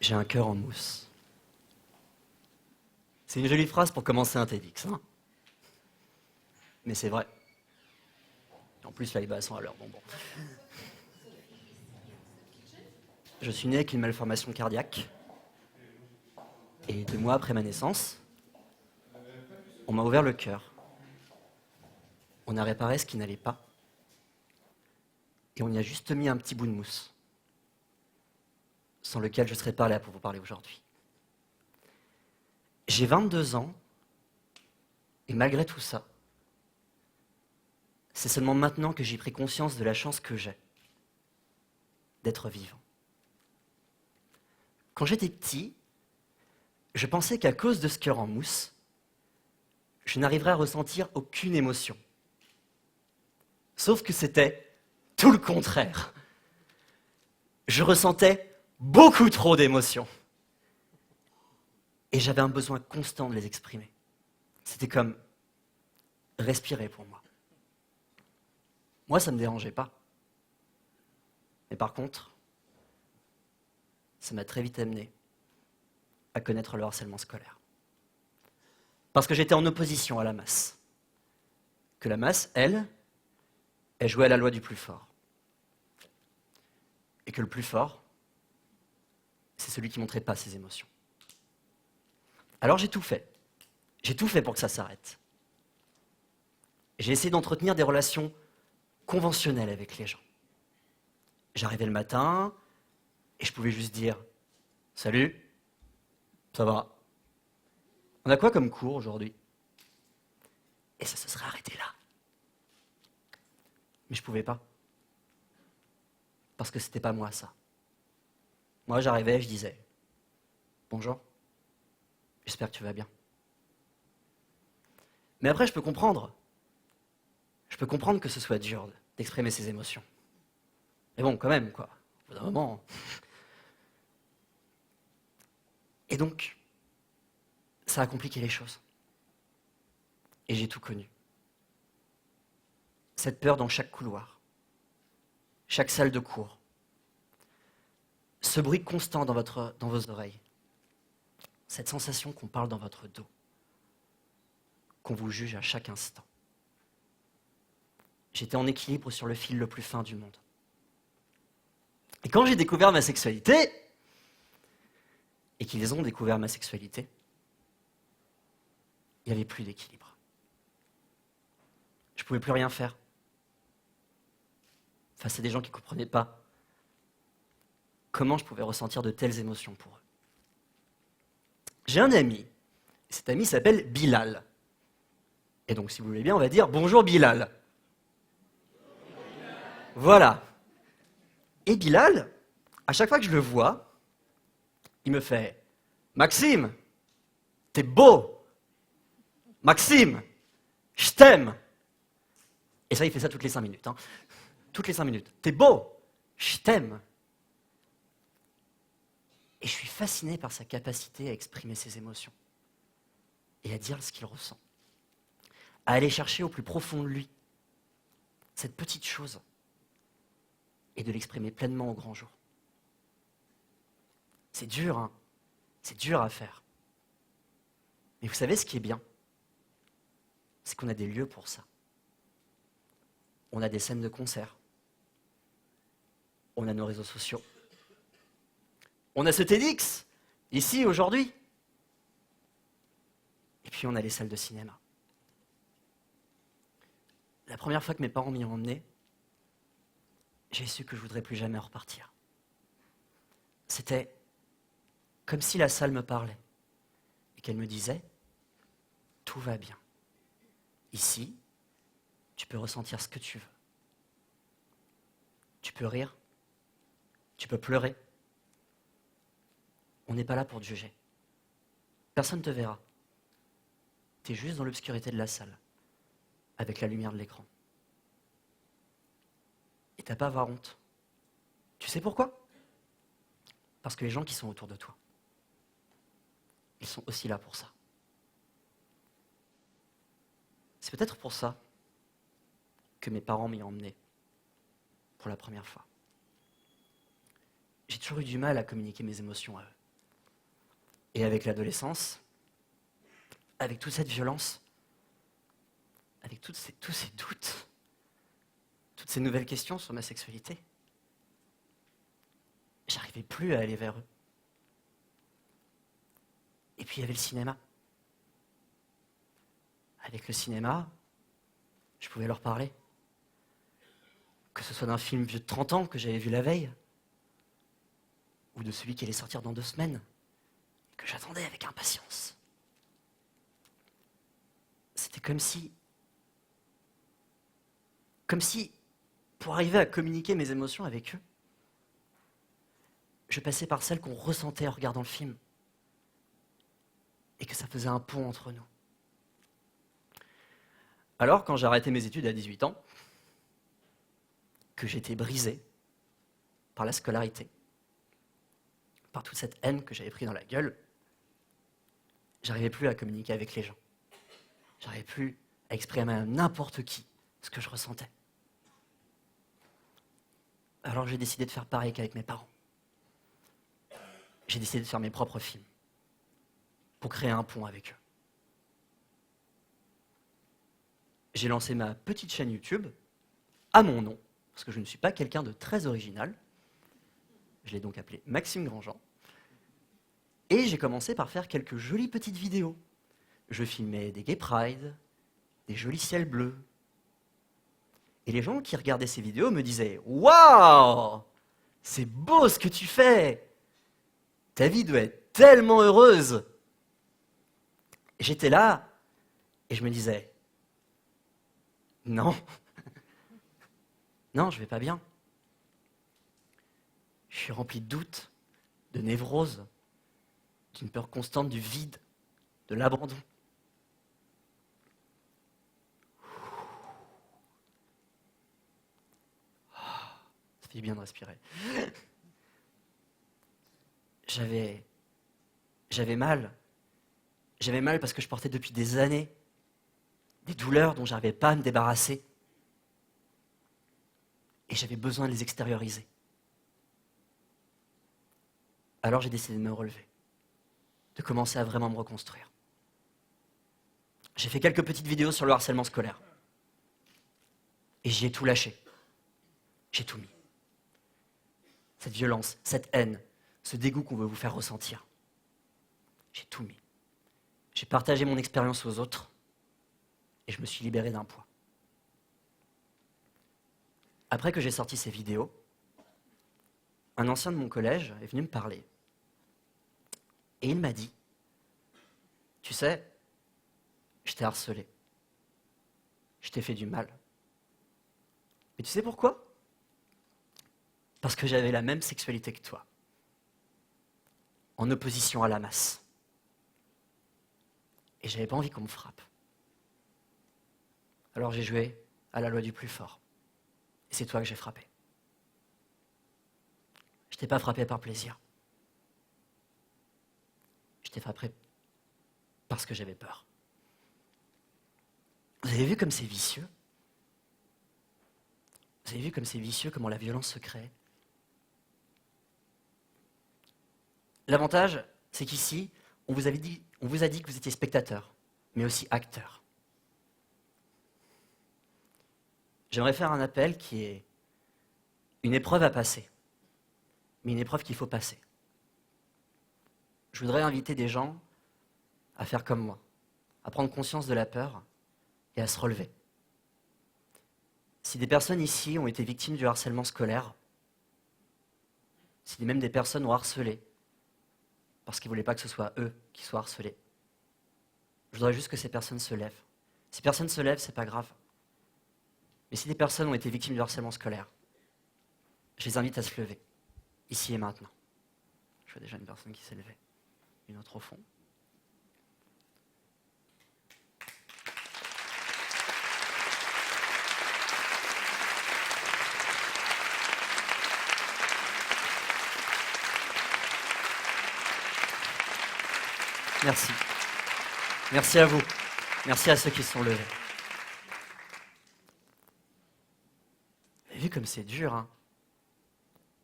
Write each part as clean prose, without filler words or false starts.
J'ai un cœur en mousse. C'est une jolie phrase pour commencer un TEDx, hein. Mais c'est vrai. En plus, là, les bas sont à l'heure. Bon. Je suis né avec une malformation cardiaque. Et 2 mois après ma naissance, on m'a ouvert le cœur. On a réparé ce qui n'allait pas. Et on y a juste mis un petit bout de mousse, sans lequel je ne serais pas là pour vous parler aujourd'hui. J'ai 22 ans, et malgré tout ça, c'est seulement maintenant que j'ai pris conscience de la chance que j'ai d'être vivant. Quand j'étais petit, je pensais qu'à cause de ce cœur en mousse, je n'arriverais à ressentir aucune émotion. Sauf que c'était tout le contraire. Je ressentais beaucoup trop d'émotions. Et j'avais un besoin constant de les exprimer. C'était comme respirer pour moi. Moi, ça ne me dérangeait pas. Mais par contre, ça m'a très vite amené à connaître le harcèlement scolaire. Parce que j'étais en opposition à la masse. Que la masse, elle jouait à la loi du plus fort. Et que le plus fort, c'est celui qui ne montrait pas ses émotions. Alors j'ai tout fait. J'ai tout fait pour que ça s'arrête. J'ai essayé d'entretenir des relations conventionnelles avec les gens. J'arrivais le matin et je pouvais juste dire « Salut, ça va? On a quoi comme cours aujourd'hui ?» Et ça se serait arrêté là. Mais je pouvais pas. Parce que c'était pas moi, ça. Moi, j'arrivais et je disais « Bonjour, j'espère que tu vas bien. » Mais après, je peux comprendre. Je peux comprendre que ce soit dur d'exprimer ses émotions. Mais bon, quand même, quoi. Au bout d'un moment. Et donc, ça a compliqué les choses. Et j'ai tout connu. Cette peur dans chaque couloir, chaque salle de cours, ce bruit constant dans vos oreilles, cette sensation qu'on parle dans votre dos, qu'on vous juge à chaque instant. J'étais en équilibre sur le fil le plus fin du monde. Et quand j'ai découvert ma sexualité, et qu'ils ont découvert ma sexualité, il n'y avait plus d'équilibre. Je ne pouvais plus rien faire face à des gens qui ne comprenaient pas comment je pouvais ressentir de telles émotions pour eux. J'ai un ami, et cet ami s'appelle Bilal. Et donc, si vous voulez bien, on va dire « Bonjour Bilal ». Voilà. Et Bilal, à chaque fois que je le vois, il me fait « Maxime, t'es beau. Maxime, je t'aime. » Et ça, il fait ça toutes les 5 minutes. Hein. Toutes les 5 minutes. « T'es beau, je t'aime. » Et je suis fasciné par sa capacité à exprimer ses émotions et à dire ce qu'il ressent. À aller chercher au plus profond de lui cette petite chose et de l'exprimer pleinement au grand jour. C'est dur, hein? C'est dur à faire. Mais vous savez ce qui est bien? C'est qu'on a des lieux pour ça. On a des scènes de concert. On a nos réseaux sociaux. On a ce TEDx, ici, aujourd'hui. Et puis on a les salles de cinéma. La première fois que mes parents m'y ont emmené, j'ai su que je ne voudrais plus jamais en repartir. C'était comme si la salle me parlait et qu'elle me disait « Tout va bien. Ici, tu peux ressentir ce que tu veux. Tu peux rire, tu peux pleurer. On n'est pas là pour te juger. Personne ne te verra. Tu es juste dans l'obscurité de la salle, avec la lumière de l'écran. Et tu n'as pas à avoir honte. Tu sais pourquoi? Parce que les gens qui sont autour de toi, ils sont aussi là pour ça. C'est peut-être pour ça que mes parents m'y ont emmené pour la première fois. J'ai toujours eu du mal à communiquer mes émotions à eux. Et avec l'adolescence, avec toute cette violence, avec tous ces doutes, toutes ces nouvelles questions sur ma sexualité, j'arrivais plus à aller vers eux. Et puis il y avait le cinéma. Avec le cinéma, je pouvais leur parler. Que ce soit d'un film vieux de 30 ans que j'avais vu la veille, ou de celui qui allait sortir dans 2 semaines, que j'attendais avec impatience. C'était comme si, pour arriver à communiquer mes émotions avec eux, je passais par celles qu'on ressentait en regardant le film, et que ça faisait un pont entre nous. Alors, quand j'ai arrêté mes études à 18 ans, que j'étais brisé par la scolarité, par toute cette haine que j'avais pris dans la gueule, j'arrivais plus à communiquer avec les gens. J'arrivais plus à exprimer à n'importe qui ce que je ressentais. Alors j'ai décidé de faire pareil qu'avec mes parents. J'ai décidé de faire mes propres films pour créer un pont avec eux. J'ai lancé ma petite chaîne YouTube à mon nom, parce que je ne suis pas quelqu'un de très original. Je l'ai donc appelé Maxime Grandjean. Et j'ai commencé par faire quelques jolies petites vidéos. Je filmais des gay pride, des jolis ciels bleus. Et les gens qui regardaient ces vidéos me disaient « Waouh, c'est beau ce que tu fais! Ta vie doit être tellement heureuse !» J'étais là et je me disais « Non, non, je vais pas bien. Je suis rempli de doutes, de névroses, d'une peur constante du vide, de l'abandon. » Ça fait bien de respirer. J'avais mal. J'avais mal parce que je portais depuis des années des douleurs dont je n'arrivais pas à me débarrasser. Et j'avais besoin de les extérioriser. Alors j'ai décidé de me relever, de commencer à vraiment me reconstruire. J'ai fait quelques petites vidéos sur le harcèlement scolaire. Et j'y ai tout lâché. J'ai tout mis. Cette violence, cette haine, ce dégoût qu'on veut vous faire ressentir. J'ai tout mis. J'ai partagé mon expérience aux autres et je me suis libéré d'un poids. Après que j'ai sorti ces vidéos, un ancien de mon collège est venu me parler. Et il m'a dit, tu sais, je t'ai harcelé. Je t'ai fait du mal. Mais tu sais pourquoi ? Parce que j'avais la même sexualité que toi. En opposition à la masse. Et j'avais pas envie qu'on me frappe. Alors j'ai joué à la loi du plus fort. Et c'est toi que j'ai frappé. Je t'ai pas frappé par plaisir. Je t'ai frappé parce que j'avais peur. Vous avez vu comme c'est vicieux ? Vous avez vu comme c'est vicieux, comment la violence se crée ? L'avantage, c'est qu'ici, on vous a dit que vous étiez spectateur, mais aussi acteur. J'aimerais faire un appel qui est une épreuve à passer, mais une épreuve qu'il faut passer. Je voudrais inviter des gens à faire comme moi, à prendre conscience de la peur et à se relever. Si des personnes ici ont été victimes du harcèlement scolaire, si même des personnes ont harcelé, parce qu'ils ne voulaient pas que ce soit eux qui soient harcelés, je voudrais juste que ces personnes se lèvent. Si personne ne se lève, c'est pas grave. Mais si des personnes ont été victimes du harcèlement scolaire, je les invite à se lever, ici et maintenant. Je vois déjà une personne qui s'est levée, une autre au fond. Merci. Merci à vous. Merci à ceux qui se sont levés. Vous avez vu comme c'est dur, hein ?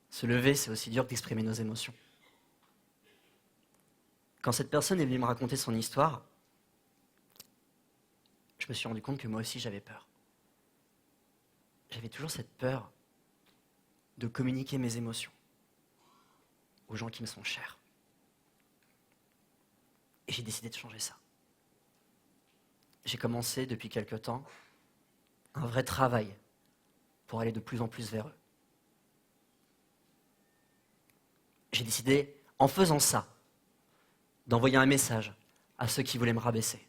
Se lever, c'est aussi dur que d'exprimer nos émotions. Quand cette personne est venue me raconter son histoire, je me suis rendu compte que moi aussi j'avais peur. J'avais toujours cette peur de communiquer mes émotions aux gens qui me sont chers. Et j'ai décidé de changer ça. J'ai commencé depuis quelque temps un vrai travail pour aller de plus en plus vers eux. J'ai décidé, en faisant ça, d'envoyer un message à ceux qui voulaient me rabaisser.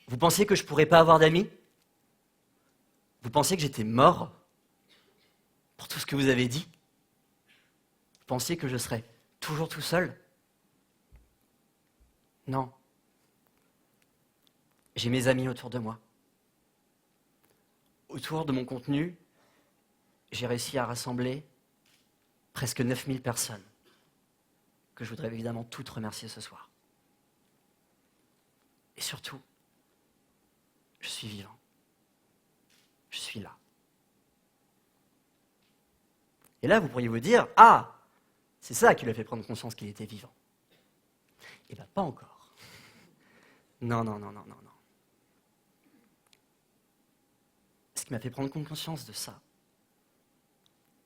Vous pensiez que je ne pourrais pas avoir d'amis? Vous pensiez que j'étais mort pour tout ce que vous avez dit? Vous pensiez que je serais toujours tout seul? Non. J'ai mes amis autour de moi. Autour de mon contenu, j'ai réussi à rassembler presque 9000 personnes, que je voudrais évidemment toutes remercier ce soir. Et surtout, je suis vivant. Je suis là. Et là, vous pourriez vous dire, ah, c'est ça qui lui a fait prendre conscience qu'il était vivant. Eh bien, pas encore. Non. Ce qui m'a fait prendre conscience de ça,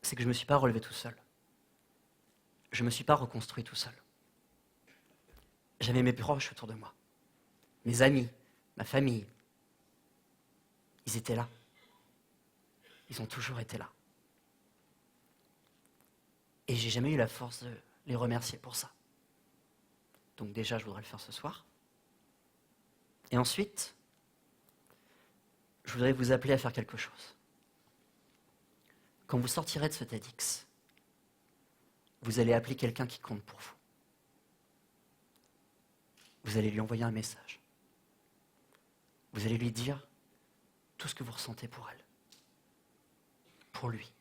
c'est que je ne me suis pas relevé tout seul. Je ne me suis pas reconstruit tout seul. J'avais mes proches autour de moi, mes amis, ma famille. Ils étaient là. Ils ont toujours été là. Et j'ai jamais eu la force de les remercier pour ça. Donc déjà, je voudrais le faire ce soir. Et ensuite, je voudrais vous appeler à faire quelque chose. Quand vous sortirez de ce TEDx, vous allez appeler quelqu'un qui compte pour vous. Vous allez lui envoyer un message. Vous allez lui dire tout ce que vous ressentez pour elle, pour lui.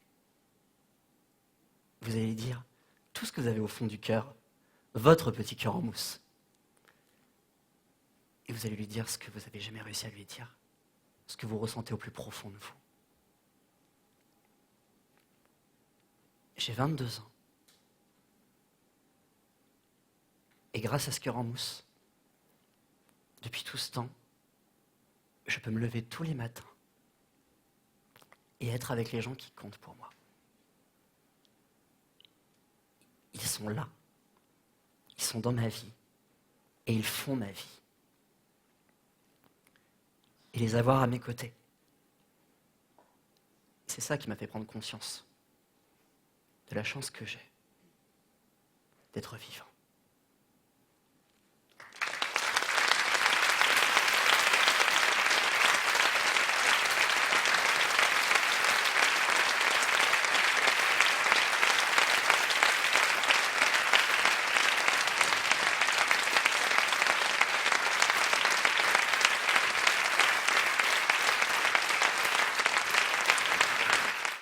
Vous allez lui dire tout ce que vous avez au fond du cœur, votre petit cœur en mousse. Et vous allez lui dire ce que vous n'avez jamais réussi à lui dire, ce que vous ressentez au plus profond de vous. J'ai 22 ans. Et grâce à ce cœur en mousse, depuis tout ce temps, je peux me lever tous les matins et être avec les gens qui comptent pour moi. Ils sont là, ils sont dans ma vie et ils font ma vie. Et les avoir à mes côtés, c'est ça qui m'a fait prendre conscience de la chance que j'ai d'être vivant.